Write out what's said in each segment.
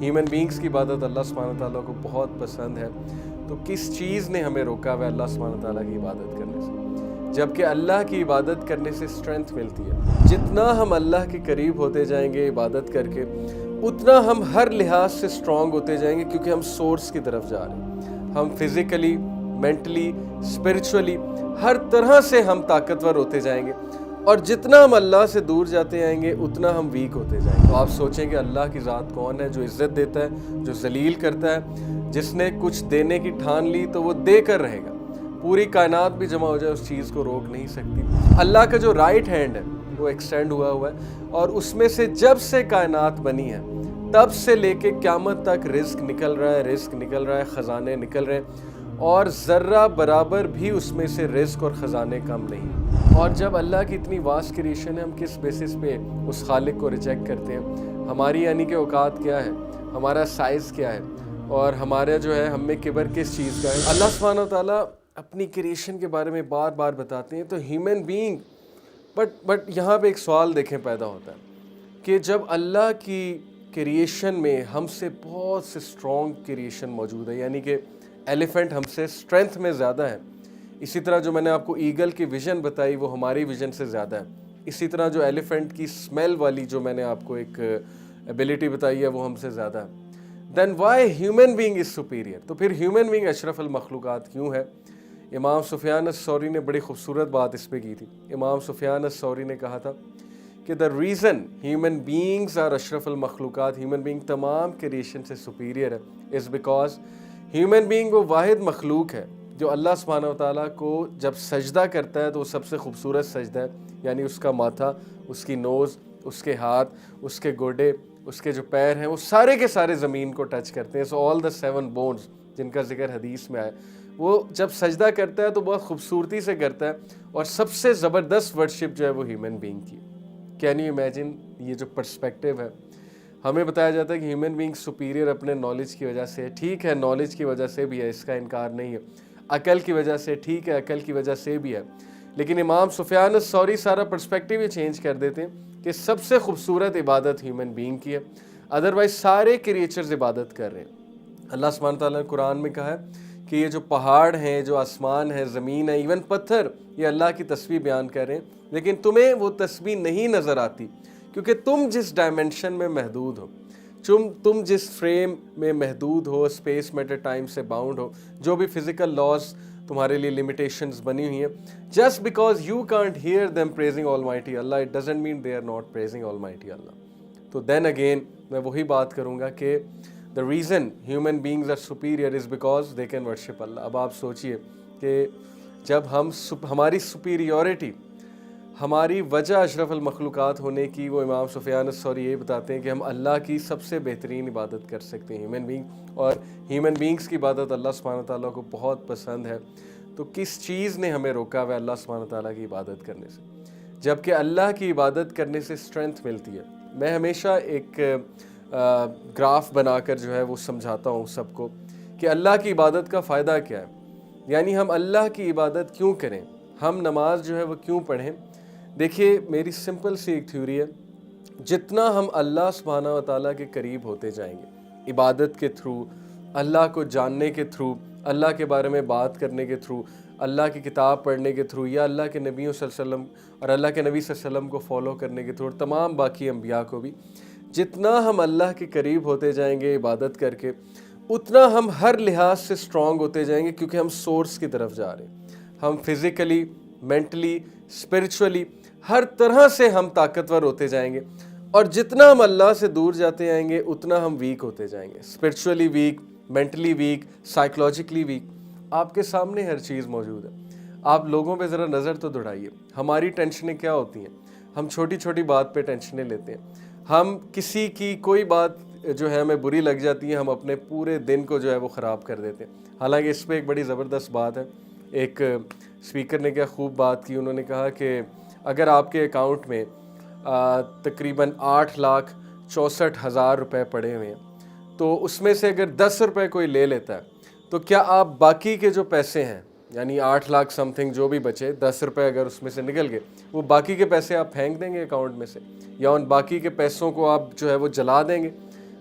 Human beings کی عبادت اللہ سبحانہ تعالیٰ کو بہت پسند ہے، تو کس چیز نے ہمیں روکا ہوا ہے اللہ سبحانہ تعالیٰ کی عبادت کرنے سے؟ جبکہ اللہ کی عبادت کرنے سے اسٹرینتھ ملتی ہے۔ جتنا ہم اللہ کے قریب ہوتے جائیں گے عبادت کر کے، اتنا ہم ہر لحاظ سے اسٹرانگ ہوتے جائیں گے، کیونکہ ہم سورس کی طرف جا رہے ہیں۔ ہم فزیکلی، مینٹلی، اسپرچولی ہر طرح سے ہم طاقتور ہوتے جائیں گے، اور جتنا ہم اللہ سے دور جاتے جائیں گے اتنا ہم ویک ہوتے جائیں گے۔ تو آپ سوچیں کہ اللہ کی ذات کون ہے، جو عزت دیتا ہے، جو ذلیل کرتا ہے، جس نے کچھ دینے کی ٹھان لی تو وہ دے کر رہے گا۔ پوری کائنات بھی جمع ہو جائے اس چیز کو روک نہیں سکتی۔ اللہ کا جو رائٹ ہینڈ ہے وہ ایکسٹینڈ ہوا ہے، اور اس میں سے جب سے کائنات بنی ہے تب سے لے کے قیامت تک رزق نکل رہا ہے، خزانے نکل رہے ہیں، اور ذرہ برابر بھی اس میں سے رزق اور خزانے کم نہیں۔ اور جب اللہ کی اتنی واسٹ کریشن ہے، ہم کس بیسس پہ اس خالق کو ریجیکٹ کرتے ہیں؟ ہماری یعنی کہ اوقات کیا ہے، ہمارا سائز کیا ہے، اور ہمارا جو ہے ہم میں کبر کس چیز کا ہے؟ اللہ سبحانہ وتعالیٰ اپنی کریشن کے بارے میں بار بار بتاتے ہیں، تو ہیومن بینگ بٹ یہاں پہ ایک سوال دیکھیں پیدا ہوتا ہے کہ جب اللہ کی کریشن میں ہم سے بہت سے اسٹرانگ کریشن موجود ہے، یعنی کہ ایلیفنٹ ہم سے اسٹرینتھ میں زیادہ ہے، اسی طرح جو میں نے آپ کو ایگل کی ویژن بتائی وہ ہماری ویژن سے زیادہ ہے، اسی طرح جو ایلیفنٹ کی اسمیل والی جو میں نے آپ کو ایک ایبیلٹی بتائی ہے وہ ہم سے زیادہ ہے، then why human being is superior? تو پھر ہیومن بینگ اشرف المخلوقات کیوں ہے؟ امام سفیان الثوری نے بڑی خوبصورت بات اس پہ کی تھی۔ امام سفیان الثوری نے کہا تھا کہ the reason human beings are اشرف المخلوقات، ہیومن بینگ تمام کریشن سے سپیریئر ہے، is because ہیومن بینگ وہ واحد مخلوق ہے جو اللہ سبحانہ وتعالیٰ کو جب سجدہ کرتا ہے تو وہ سب سے خوبصورت سجدہ ہے، یعنی اس کا ماتھا، اس کی نوز، اس کے ہاتھ، اس کے گوڈے، اس کے جو پیر ہیں وہ سارے کے سارے زمین کو ٹچ کرتے ہیں۔ so all the 7 bones جن کا ذکر حدیث میں آیا، وہ جب سجدہ کرتا ہے تو بہت خوبصورتی سے کرتا ہے، اور سب سے زبردست ورشپ جو ہے وہ ہیومن بینگ کی۔ کین یو امیجن یہ جو پرسپیکٹیو ہے؟ ہمیں بتایا جاتا ہے کہ ہیومن بینگ سپیریئر اپنے نالج کی وجہ سے، ٹھیک ہے نالج کی وجہ سے بھی ہے، اس کا انکار نہیں ہے، عقل کی وجہ سے، ٹھیک ہے عقل کی وجہ سے بھی ہے، لیکن امام سفیان الثوری سارا پرسپیکٹیو ہی چینج کر دیتے ہیں کہ سب سے خوبصورت عبادت ہیومن بینگ کی ہے، ادروائز سارے کریچرز عبادت کر رہے ہیں۔ اللہ سبحانہ تعالیٰ نے قرآن میں کہا ہے کہ یہ جو پہاڑ ہیں، جو آسمان ہے، زمین ہے، ایون پتھر، یہ اللہ کی تسبیح بیان کر رہے ہیں، لیکن تمہیں وہ تسبیح نہیں نظر آتی، کیونکہ تم جس ڈائمنشن میں محدود ہو، تم جس فریم میں محدود ہو، اسپیس میٹر ٹائم سے باؤنڈ ہو، جو بھی فزیکل لاز تمہارے لیے لمیٹیشنز بنی ہوئی ہیں، just because you can't hear them praising almighty Allah, it doesn't mean they are not praising almighty Allah. تو دین اگین میں وہی بات کروں گا کہ the reason human beings are superior is because they can worship اللہ۔ اب آپ سوچئے کہ جب ہماری سپیریورٹی، ہماری وجہ اشرف المخلوقات ہونے کی، وہ امام سفیان الثوری یہ بتاتے ہیں کہ ہم اللہ کی سب سے بہترین عبادت کر سکتے ہیں ہیومن بینگ، اور ہیومن بینگز کی عبادت اللہ سبحانہ تعالیٰ کو بہت پسند ہے، تو کس چیز نے ہمیں روکا ہوا ہے اللہ سبحانہ تعالیٰ کی عبادت کرنے سے؟ جبکہ اللہ کی عبادت کرنے سے اسٹرینتھ ملتی ہے۔ میں ہمیشہ ایک گراف بنا کر جو ہے وہ سمجھاتا ہوں سب کو کہ اللہ کی عبادت کا فائدہ کیا ہے، یعنی ہم اللہ کی عبادت کیوں کریں، ہم نماز جو ہے وہ کیوں پڑھیں۔ دیکھیے میری سمپل سی ایک تھیوری ہے، جتنا ہم اللہ سبحانہ وتعالیٰ کے قریب ہوتے جائیں گے عبادت کے تھرو، اللہ کو جاننے کے تھرو، اللہ کے بارے میں بات کرنے کے تھرو، اللہ کی کتاب پڑھنے کے تھرو، یا اللہ کے نبیوں صلی اللہ علیہ وسلم اور اللہ کے نبی صلی اللہ علیہ وسلم کو فالو کرنے کے تھرو، اور تمام باقی انبیاء کو بھی، جتنا ہم اللہ کے قریب ہوتے جائیں گے عبادت کر کے، اتنا ہم ہر لحاظ سے اسٹرانگ ہوتے جائیں گے، کیونکہ ہم سورس کی طرف جا رہے ہیں۔ ہم فزیکلی، مینٹلی، اسپرچولی ہر طرح سے ہم طاقتور ہوتے جائیں گے، اور جتنا ہم اللہ سے دور جاتے جائیں گے اتنا ہم ویک ہوتے جائیں گے، spiritually weak, mentally weak, psychologically weak. آپ کے سامنے ہر چیز موجود ہے، آپ لوگوں پہ ذرا نظر تو دوڑائیے، ہماری ٹینشنیں کیا ہوتی ہیں؟ ہم چھوٹی چھوٹی بات پہ ٹینشنیں لیتے ہیں، ہم کسی کی کوئی بات جو ہے ہمیں بری لگ جاتی ہے، ہم اپنے پورے دن کو جو ہے وہ خراب کر دیتے ہیں۔ حالانکہ اس پہ ایک بڑی زبردست بات ہے، ایک اسپیکر نے کیا خوب بات کی، انہوں نے کہا کہ اگر آپ کے اکاؤنٹ میں تقریباً 8,64,000 روپے پڑے ہوئے ہیں، تو اس میں سے اگر 10 روپے کوئی لے لیتا ہے، تو کیا آپ باقی کے جو پیسے ہیں، یعنی 8 لاکھ سم تھنگ جو بھی بچے، 10 روپے اگر اس میں سے نکل گئے، وہ باقی کے پیسے آپ پھینک دیں گے اکاؤنٹ میں سے، یا ان باقی کے پیسوں کو آپ جو ہے وہ جلا دیں گے؟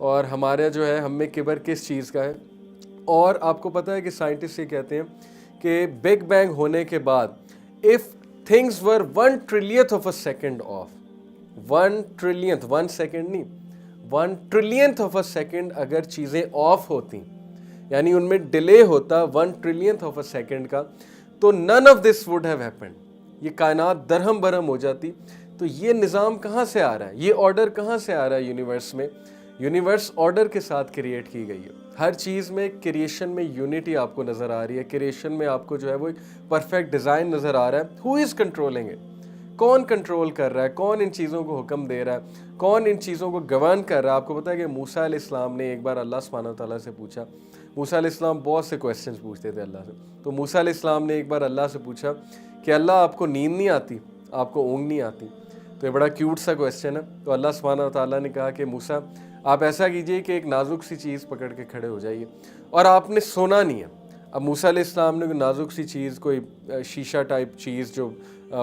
اور ہمارا جو ہے ہم میں کبر کس چیز کا ہے. اور آپ کو پتہ ہے کہ سائنٹسٹ یہ کہتے ہیں کہ بگ بینگ ہونے کے بعد if things were 1 trillionth of a second off, 1 trillionth 1 second نہیں 1 trillionth of a second اگر چیزیں آف ہوتی یعنی ان میں ڈیلے ہوتا 1 trillionth of a second کا تو none of this would have happened. یہ کائنات درہم برہم ہو جاتی. تو یہ نظام کہاں سے آ رہا ہے, یہ آرڈر کہاں سے آ رہا ہے یونیورس میں؟ یونیورس آرڈر کے ساتھ کریٹ کی گئی ہے. ہر چیز میں کریشن میں یونٹی آپ کو نظر آ رہی ہے, کریشن میں آپ کو جو ہے وہ ایک پرفیکٹ ڈیزائن نظر آ رہا ہے. ہو از کنٹرولنگ اٹ؟ کون کنٹرول کر رہا ہے, کون ان چیزوں کو حکم دے رہا ہے, کون ان چیزوں کو گورن کر رہا ہے؟ آپ کو پتہ ہے کہ موسیٰ علیہ السلام نے ایک بار اللہ سبحانہ وتعالیٰ سے پوچھا. موسیٰ علیہ السلام بہت سے کویسچنز پوچھتے تھے اللہ سے. تو موسیٰ علیہ السلام نے ایک بار اللہ سے پوچھا کہ اللہ آپ کو نیند نہیں آتی, آپ کو اونگ نہیں آتی؟ تو یہ بڑا کیوٹ سا کویسچن ہے. تو اللہ سبحانہ وتعالیٰ نے کہا کہ موسیٰ آپ ایسا کیجئے کہ ایک نازک سی چیز پکڑ کے کھڑے ہو جائیے اور آپ نے سونا نہیں ہے. اب موسیٰ علیہ السلام نے کوئی نازک سی چیز, کوئی شیشہ ٹائپ چیز جو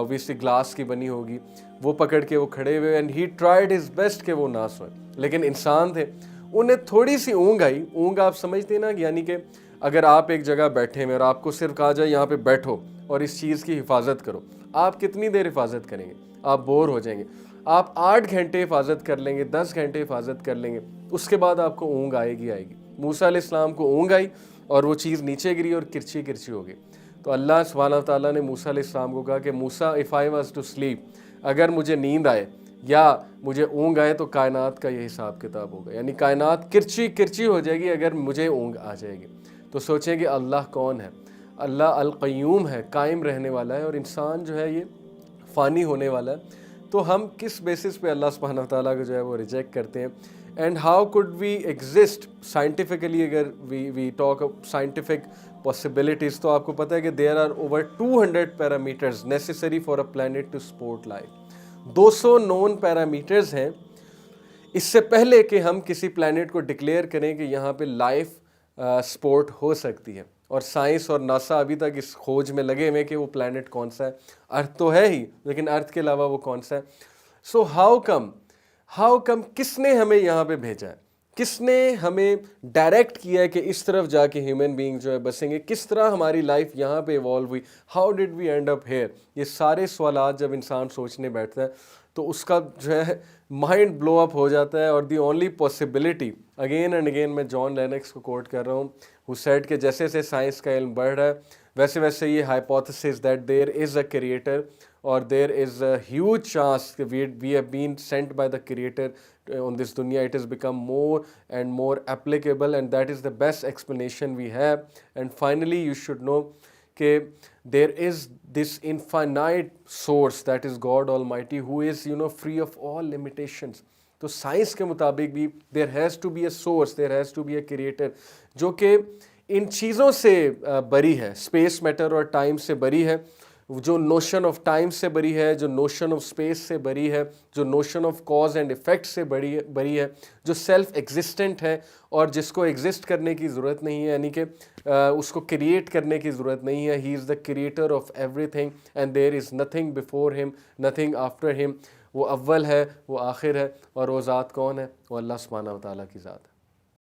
ویسے گلاس کی بنی ہوگی, وہ پکڑ کے وہ کھڑے ہوئے and he tried his best کہ وہ نہ سوئے. لیکن انسان تھے, انہیں تھوڑی سی اونگ آئی. اونگ آپ سمجھتے نا, یعنی کہ اگر آپ ایک جگہ بیٹھے ہوئے اور آپ کو صرف کہا جائے یہاں پہ بیٹھو اور اس چیز کی حفاظت کرو, آپ کتنی دیر حفاظت کریں گے؟ آپ بور ہو جائیں گے. آپ 8 گھنٹے حفاظت کر لیں گے, 10 گھنٹے حفاظت کر لیں گے, اس کے بعد آپ کو اونگ آئے گی. موسیٰ علیہ السلام کو اونگ آئی اور وہ چیز نیچے گری اور کرچی کرچی ہو گئی. تو اللہ سبحانہ تعالیٰ نے موسیٰ علیہ السلام کو کہا کہ موسیٰ if I was to sleep, اگر مجھے نیند آئے یا مجھے اونگ آئے تو کائنات کا یہ حساب کتاب ہوگا. یعنی کائنات کرچی کرچی ہو جائے گی اگر مجھے اونگ آ جائے گی. تو سوچیں کہ اللہ کون ہے؟ اللہ القیوم ہے, قائم رہنے والا ہے, اور انسان جو ہے یہ فانی ہونے والا ہے. تو ہم کس بیسس پہ اللہ سبحانہ تعالیٰ کو جو ہے وہ ریجیکٹ کرتے ہیں؟ And how could we exist scientifically? اگر وی ٹاک سائنٹیفک پاسبلٹیز تو آپ کو پتہ ہے کہ there are over 200 parameters necessary for a plant to support life. 200 known parameters ہیں اس سے پہلے کہ ہم کسی پلانٹ کو ڈکلیئر کریں کہ یہاں پہ لائف سپورٹ ہو سکتی ہے. اور سائنس اور ناسا ابھی تک اس کھوج میں لگے ہوئے کہ وہ پلانٹ کون سا ہے. ارتھ تو ہے ہی, لیکن ارتھ کے علاوہ وہ کون سا ہے؟ سو ہاؤ کم کس نے ہمیں یہاں پہ بھیجا ہے؟ کس نے ہمیں ڈائریکٹ کیا ہے کہ اس طرف جا کے ہیومن بینگ جو ہے بسیں گے؟ کس طرح ہماری لائف یہاں پہ ایوالو ہوئی؟ How did we end up here? یہ سارے سوالات جب انسان سوچنے بیٹھتا ہے تو اس کا جو ہے مائنڈ بلو اپ ہو جاتا ہے. اور the only possibility, again and again میں جان لینکس کو کوٹ کر رہا ہوں, who said کہ جیسے جیسے سائنس کا علم بڑھ رہا ہے ویسے ویسے یہ hypothesis that there is a creator اور there is a huge chance کہ we have been sent by the creator on this dunya, it has become more and more applicable and that is the best explanation we have. And finally you should know کہ there is this infinite source that is God Almighty who is free of all limitations. تو science کے مطابق بھی there has to be a source, there has to be a creator جو کہ ان چیزوں سے بری ہے, اسپیس میٹر اور ٹائم سے بری ہے, جو نوشن آف ٹائم سے بری ہے, جو نوشن آف اسپیس سے بری ہے, جو notion of cause and effect سے بری ہے, جو سیلف ایگزسٹنٹ ہے اور جس کو ایگزسٹ کرنے کی ضرورت نہیں ہے, یعنی کہ اس کو کریٹ کرنے کی ضرورت نہیں ہے. He is the creator of everything and there is nothing before him, nothing after him. وہ اول ہے, وہ آخر ہے, اور وہ ذات کون ہے؟ وہ اللہ سبحانہ و تعالیٰ کی ذات ہے.